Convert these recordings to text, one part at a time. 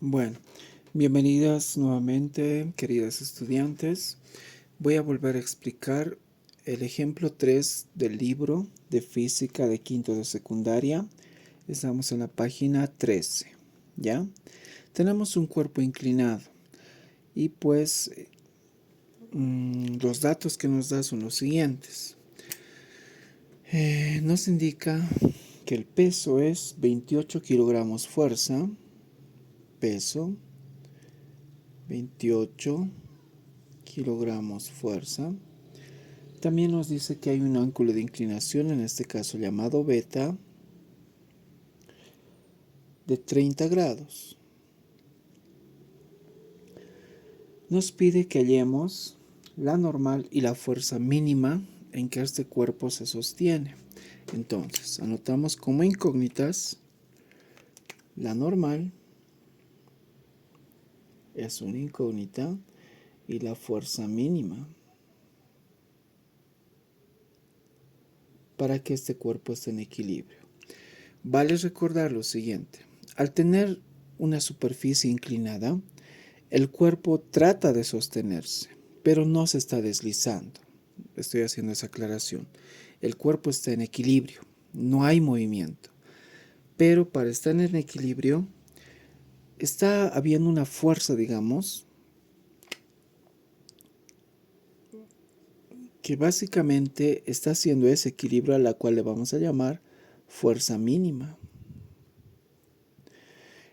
Bueno, bienvenidas nuevamente, queridas estudiantes. Voy a volver a explicar el ejemplo 3 del libro de física de quinto de secundaria. Estamos en la página 13, ¿ya? Tenemos un cuerpo inclinado y pues los datos que nos da son los siguientes. Nos indica que el peso es 28 kilogramos fuerza, peso 28 kilogramos fuerza. También nos dice que hay un ángulo de inclinación, en este caso llamado beta, de 30 grados. Nos pide que hallemos la normal y la fuerza mínima en que este cuerpo se sostiene. Entonces, anotamos como incógnitas la normal es una incógnita y la fuerza mínima para que este cuerpo esté en equilibrio. Vale recordar lo siguiente: al tener una superficie inclinada, el cuerpo trata de sostenerse, pero no se está deslizando. Estoy haciendo esa aclaración. El cuerpo está en equilibrio, no hay movimiento. Pero para estar en equilibrio, está habiendo una fuerza, digamos, que básicamente está haciendo ese equilibrio, a la cual le vamos a llamar fuerza mínima.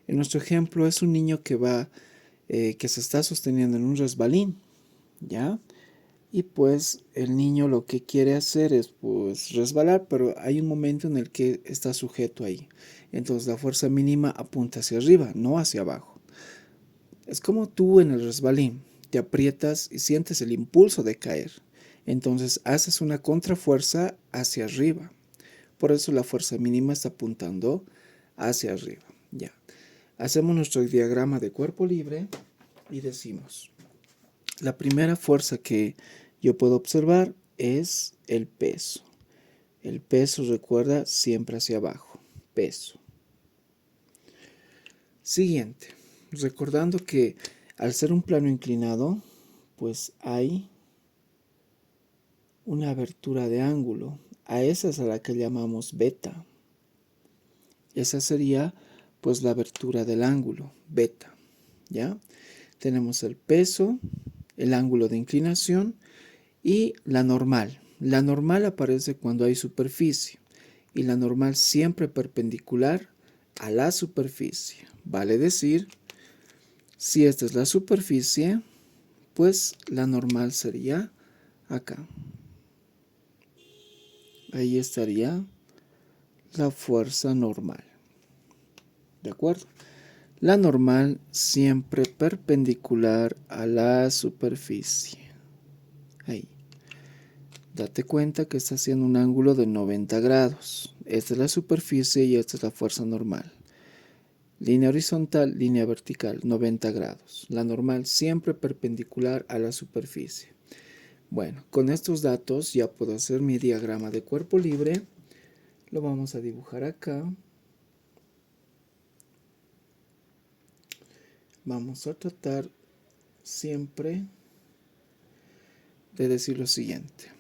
En nuestro ejemplo es un niño que se está sosteniendo en un resbalín, ¿ya? Y pues el niño lo que quiere hacer es pues resbalar, pero hay un momento en el que está sujeto ahí. Entonces la fuerza mínima apunta hacia arriba, no hacia abajo. Es como tú en el resbalín, te aprietas y sientes el impulso de caer. Entonces haces una contrafuerza hacia arriba. Por eso la fuerza mínima está apuntando hacia arriba. Ya. Hacemos nuestro diagrama de cuerpo libre y decimos: la primera fuerza que yo puedo observar es el peso. El peso, recuerda, siempre hacia abajo. Peso. Siguiente. Recordando que al ser un plano inclinado, pues hay una abertura de ángulo. A esa es a la que llamamos beta. Esa sería pues la abertura del ángulo, beta. ¿Ya? Tenemos el peso, el ángulo de inclinación y la normal. La normal aparece cuando hay superficie y la normal siempre perpendicular a la superficie. Vale decir, si esta es la superficie, pues la normal sería acá. Ahí estaría la fuerza normal. ¿De acuerdo? La normal siempre perpendicular a la superficie. Ahí. Date cuenta que está haciendo un ángulo de 90 grados. Esta es la superficie y esta es la fuerza normal. Línea horizontal, línea vertical, 90 grados. La normal siempre perpendicular a la superficie. Bueno, con estos datos ya puedo hacer mi diagrama de cuerpo libre. Lo vamos a dibujar acá. Vamos a tratar siempre de decir lo siguiente: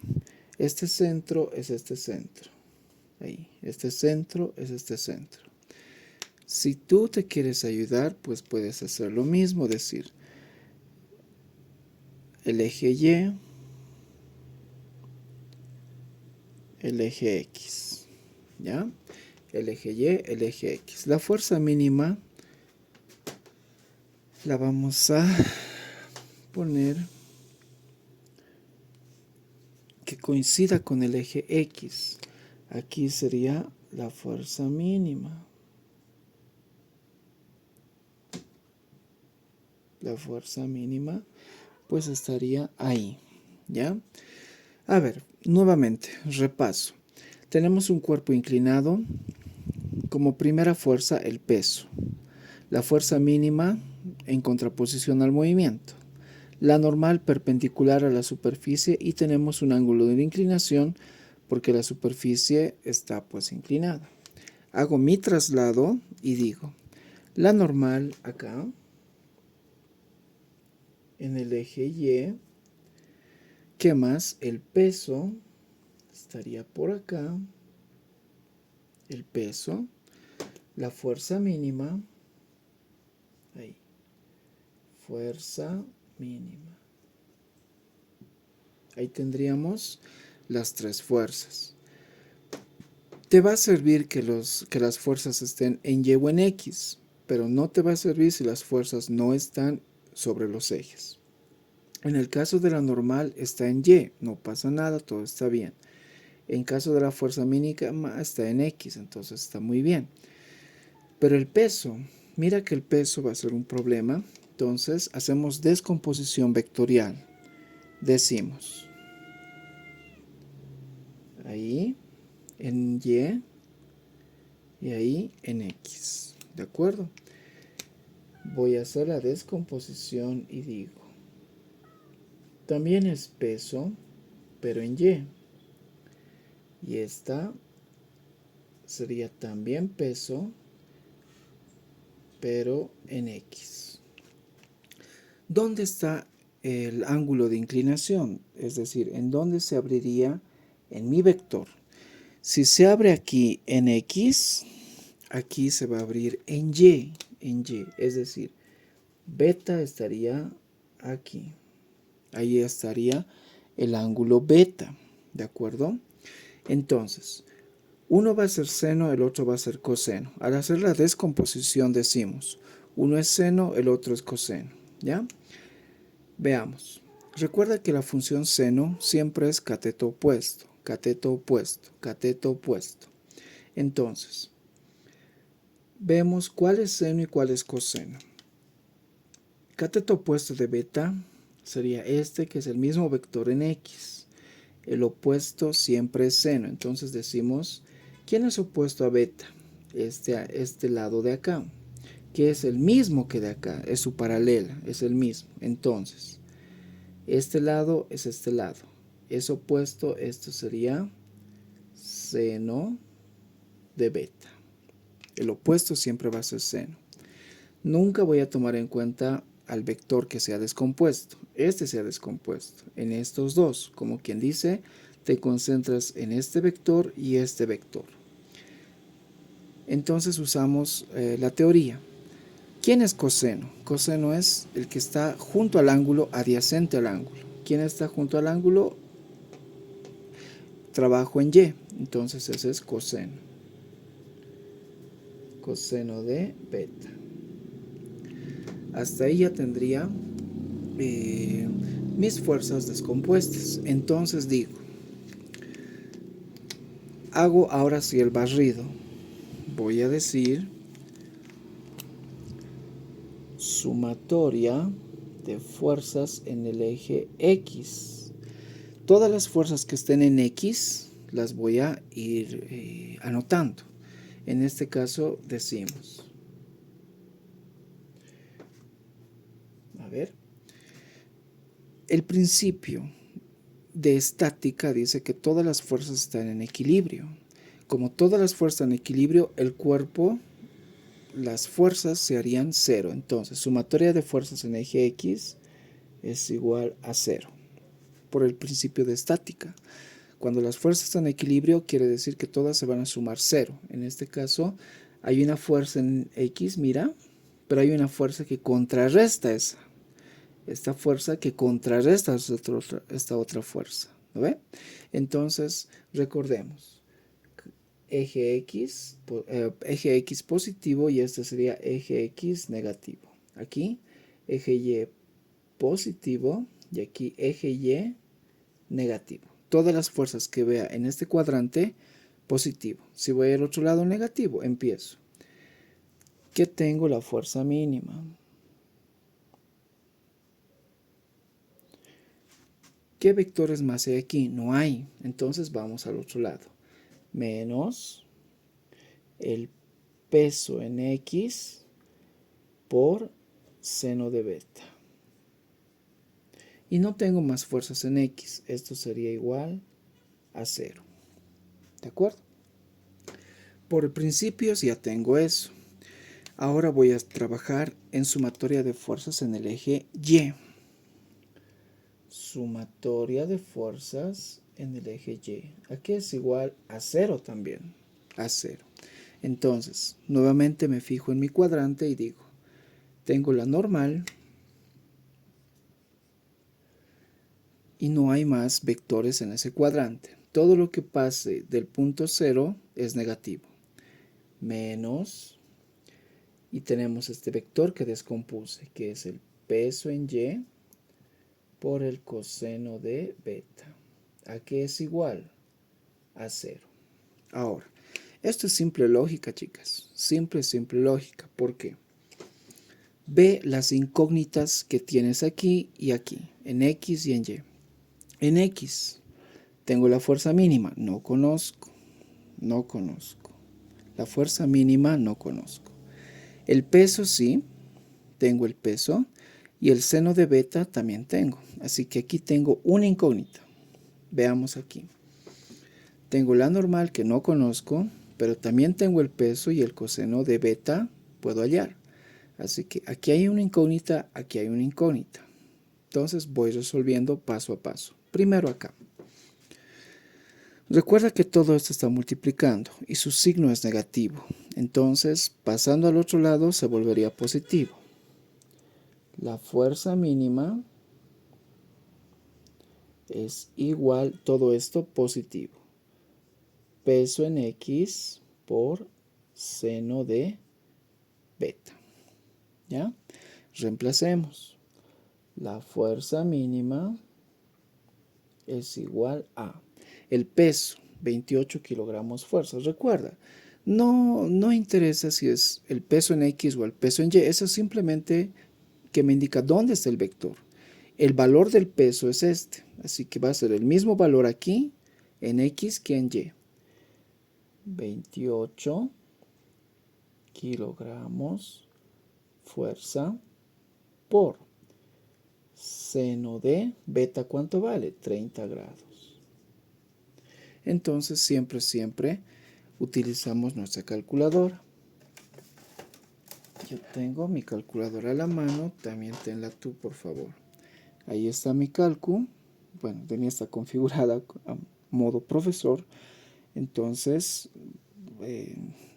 este centro es este centro. Ahí, este centro es este centro. Si tú te quieres ayudar, pues puedes hacer lo mismo, decir el eje Y, el eje X, ¿ya? El eje Y, el eje X. La fuerza mínima la vamos a poner que coincida con el eje X. Aquí sería la fuerza mínima. La fuerza mínima pues estaría ahí, ¿ya? A ver, nuevamente, repaso. Tenemos un cuerpo inclinado. Como primera fuerza, el peso. La fuerza mínima en contraposición al movimiento. La normal perpendicular a la superficie y tenemos un ángulo de inclinación porque la superficie está pues inclinada. Hago mi traslado y digo, La normal acá, en el eje Y. ¿Qué más? El peso estaría por acá. El peso. La fuerza mínima. Ahí. Fuerza mínima. Ahí tendríamos las tres fuerzas. Te va a servir que las fuerzas estén en Y o en X, pero no te va a servir si las fuerzas no están sobre los ejes. En el caso de la normal está en Y, no pasa nada, todo está bien. En caso de la fuerza mínima está en X, entonces está muy bien. Pero el peso, mira que el peso va a ser un problema. Entonces hacemos descomposición vectorial. Decimos, ahí en y ahí en X. ¿De acuerdo? Voy a hacer la descomposición y digo, también es peso, pero en Y. Y esta sería también peso, pero en X. ¿Dónde está el ángulo de inclinación? Es decir, ¿en dónde se abriría en mi vector? Si se abre aquí en X, aquí se va a abrir en Y, es decir, beta estaría aquí. Ahí estaría el ángulo beta, ¿de acuerdo? Entonces, uno va a ser seno, el otro va a ser coseno. Al hacer la descomposición decimos, uno es seno, el otro es coseno, ¿ya? Veamos. Recuerda que la función seno siempre es cateto opuesto, cateto opuesto, cateto opuesto. Entonces, vemos cuál es seno y cuál es coseno. Cateto opuesto de beta sería este, que es el mismo vector en X. El opuesto siempre es seno. Entonces decimos, ¿quién es opuesto a beta? Este lado de acá, que es el mismo que de acá, es su paralela, es el mismo. Entonces, este lado es este lado. Es opuesto, esto sería seno de beta. El opuesto siempre va a ser seno. Nunca voy a tomar en cuenta al vector que se ha descompuesto. Este se ha descompuesto en estos dos. Como quien dice, te concentras en este vector y este vector. Entonces usamos la teoría. ¿Quién es coseno? Coseno es el que está junto al ángulo, adyacente al ángulo. ¿Quién está junto al ángulo? Trabajo en Y. Entonces ese es coseno. Coseno de beta. Hasta ahí ya tendría mis fuerzas descompuestas. Entonces digo, hago ahora sí el barrido. Voy a decir sumatoria de fuerzas en el eje X. Todas las fuerzas que estén en X las voy a ir anotando. En este caso decimos, a ver, el principio de estática dice que todas las fuerzas están en equilibrio. Como todas las fuerzas en equilibrio, el cuerpo, las fuerzas se harían cero. Entonces, sumatoria de fuerzas en eje X es igual a cero. Por el principio de estática. Cuando las fuerzas están en equilibrio, quiere decir que todas se van a sumar cero. En este caso, hay una fuerza en X, mira, pero hay una fuerza que contrarresta esa. Esta fuerza que contrarresta esta otra fuerza. ¿No ve? Entonces, recordemos. Eje X positivo y este sería eje X negativo. Aquí, eje Y positivo y aquí eje Y negativo. Todas las fuerzas que vea en este cuadrante, positivo. Si voy al otro lado, negativo, empiezo. ¿Qué tengo? La fuerza mínima. ¿Qué vectores más hay aquí? No hay. Entonces vamos al otro lado. Menos el peso en X por seno de beta. Y no tengo más fuerzas en X. Esto sería igual a 0. ¿De acuerdo? Por principios ya tengo eso. Ahora voy a trabajar en sumatoria de fuerzas en el eje Y. Sumatoria de fuerzas en el eje Y. Aquí es igual a 0 también. A 0. Entonces, nuevamente me fijo en mi cuadrante y digo, tengo la normal y no hay más vectores en ese cuadrante. Todo lo que pase del punto 0 es negativo. Menos, y tenemos este vector que descompuse, que es el peso en Y por el coseno de beta. ¿A qué es igual? A 0. Ahora, esto es simple lógica, chicas. Simple lógica. ¿Por qué? Ve las incógnitas que tienes aquí y aquí, en X y en Y. En X, tengo la fuerza mínima, no conozco. La fuerza mínima no conozco. El peso sí, tengo el peso. Y el seno de beta también tengo. Así que aquí tengo una incógnita. Veamos aquí. Tengo la normal que no conozco, pero también tengo el peso y el coseno de beta puedo hallar. Así que aquí hay una incógnita, aquí hay una incógnita. Entonces voy resolviendo paso a paso. Primero acá. Recuerda que todo esto está multiplicando y su signo es negativo. Entonces, pasando al otro lado se volvería positivo. La fuerza mínima es igual, todo esto positivo. Peso en X por seno de beta. ¿Ya? Reemplacemos. La fuerza mínima es igual a el peso, 28 kilogramos fuerza. Recuerda, no interesa si es el peso en X o el peso en Y. Eso simplemente que me indica dónde está el vector. El valor del peso es este. Así que va a ser el mismo valor aquí en X que en Y. 28 kilogramos fuerza por seno de beta, ¿cuánto vale? 30 grados. Entonces siempre utilizamos nuestra calculadora. Yo tengo mi calculadora a la mano, también tenla tú, por favor. Ahí está mi cálculo. Bueno, de mí está configurada a modo profesor, entonces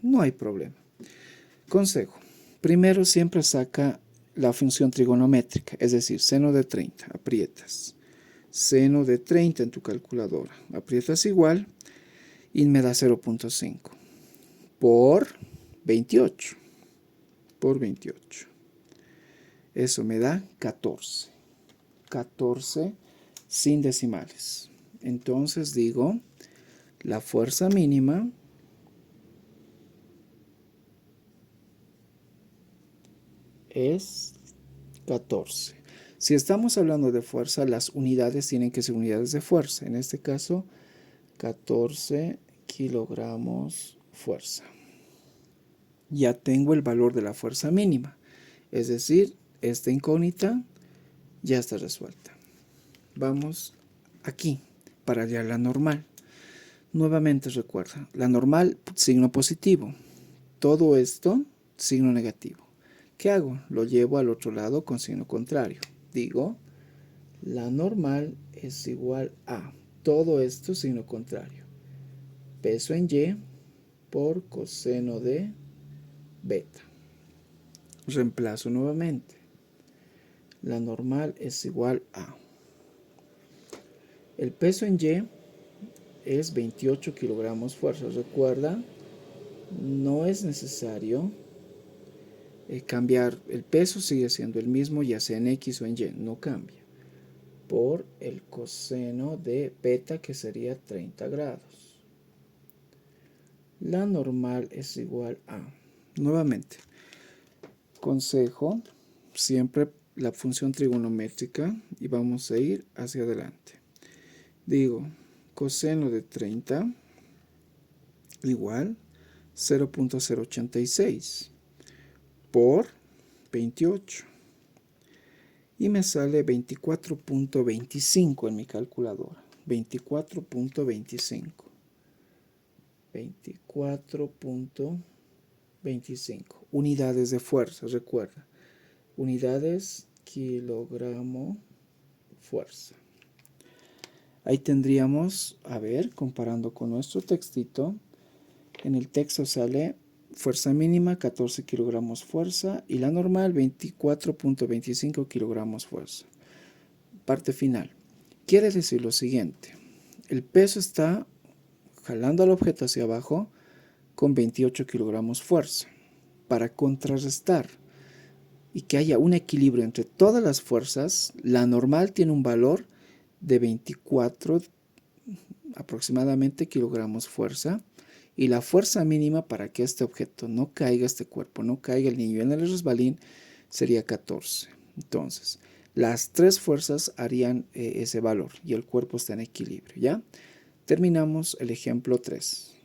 no hay problema. Consejo. Primero siempre saca la función trigonométrica, es decir, seno de 30, aprietas. Seno de 30 en tu calculadora, aprietas igual y me da 0.5 por 28. Por 28. Eso me da 14. 14 sin decimales. Entonces digo, la fuerza mínima es 14. Si estamos hablando de fuerza, las unidades tienen que ser unidades de fuerza. En este caso, 14 kilogramos fuerza. Ya tengo el valor de la fuerza mínima. Es decir, esta incógnita ya está resuelta. Vamos aquí para hallar la normal. Nuevamente recuerda, la normal, signo positivo. Todo esto, signo negativo. ¿Qué hago? Lo llevo al otro lado con signo contrario. Digo, la normal es igual a todo esto, signo contrario. Peso en Y por coseno de beta. Reemplazo nuevamente. La normal es igual a el peso en Y es 28 kilogramos fuerza. Recuerda, no es necesario cambiar. El peso sigue siendo el mismo, ya sea en X o en Y, no cambia. Por el coseno de beta, que sería 30 grados. La normal es igual a, nuevamente, consejo, siempre la función trigonométrica y vamos a ir hacia adelante. Digo, coseno de 30 igual 0.086 por 28 y me sale 24.25 en mi calculadora. 24.25. 24.25. 25. Unidades de fuerza, recuerda. Unidades, kilogramo, fuerza. Ahí tendríamos, a ver, comparando con nuestro textito, en el texto sale fuerza mínima 14 kilogramos fuerza y la normal 24.25 kilogramos fuerza. Parte final. Quiere decir lo siguiente. El peso está jalando al objeto hacia abajo con 28 kilogramos fuerza. Para contrarrestar y que haya un equilibrio entre todas las fuerzas, la normal tiene un valor de 24 aproximadamente kilogramos fuerza y la fuerza mínima para que este objeto no caiga, este cuerpo no caiga, el niño en el resbalín, sería 14. Entonces, las tres fuerzas harían ese valor y el cuerpo está en equilibrio, ¿ya? Terminamos el ejemplo 3.